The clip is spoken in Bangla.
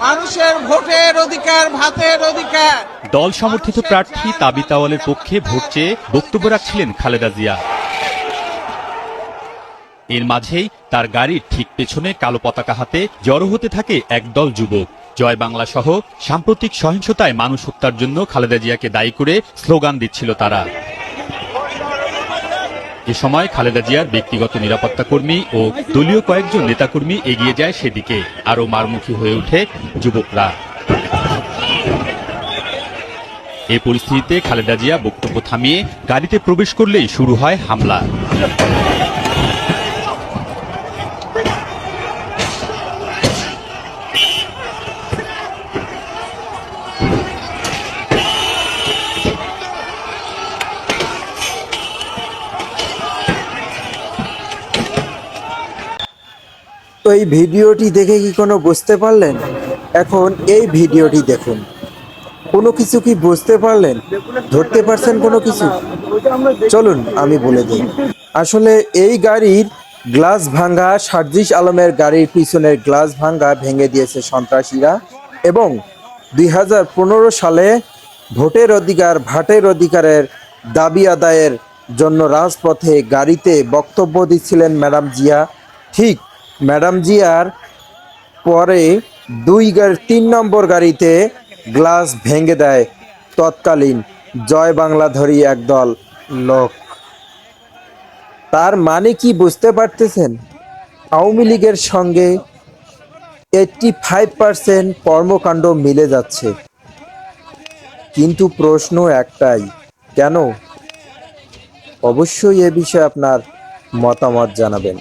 মানুষের ভোটের অধিকার, ভাতের অধিকার। দল সমর্থিত প্রার্থী তাবি তাওয়ালের পক্ষে ভোট চেয়ে বক্তব্য রাখছিলেন খালেদা জিয়া। এর মাঝেই তার গাড়ির ঠিক পেছনে কালো পতাকা হাতে জড়ো হতে থাকে একদল যুবক। জয় বাংলা সহ সাম্প্রতিক সহিংসতায় মানুষ হত্যার জন্য খালেদা জিয়াকে দায়ী করে স্লোগান দিচ্ছিল তারা। এ সময় খালেদা জিয়ার ব্যক্তিগত নিরাপত্তা কর্মী ও দলীয় কয়েকজন নেতাকর্মী এগিয়ে যায় সেদিকে। আরও মারমুখী হয়ে ওঠে যুবকরা। এই পরিস্থিতিতে খালেদা জিয়া বক্তব্য থামিয়ে গাড়িতে প্রবেশ করলেই শুরু হয় হামলা। তো এই ভিডিওটি দেখে কি কোনো বুঝতে পারলেন? এখন এই ভিডিওটি দেখুন। কোনো কিছু কি বুঝতে পারলেন? ধরতে পারছেন কোনো কিছু? চলুন আমি বলে দিই। আসলে এই গাড়ির গ্লাস ভাঙ্গা, সার্জিস আলমের গাড়ির পিছনের গ্লাস ভাঙ্গা ভেঙে দিয়েছে সন্ত্রাসীরা এবং 2015 সালে ভোটের অধিকার, ভাটের অধিকারের দাবি আদায়ের জন্য রাজপথে গাড়িতে বক্তব্য দিচ্ছিলেন ম্যাডাম জিয়া। ঠিক ম্যাডাম জিয়ার পরে 3 নম্বর গাড়িতে গ্লাস ভেঙে দেয় তৎকালীন জয় বাংলাধারী একদল লোক। তার মানে কি বুঝতে পারতেছেন? আওয়ামী লীগের সঙ্গে 85% কর্মকাণ্ড মিলে যাচ্ছে। কিন্তু প্রশ্ন একটাই, কেন? অবশ্যই এ বিষয়ে আপনার মতামত জানাবেন।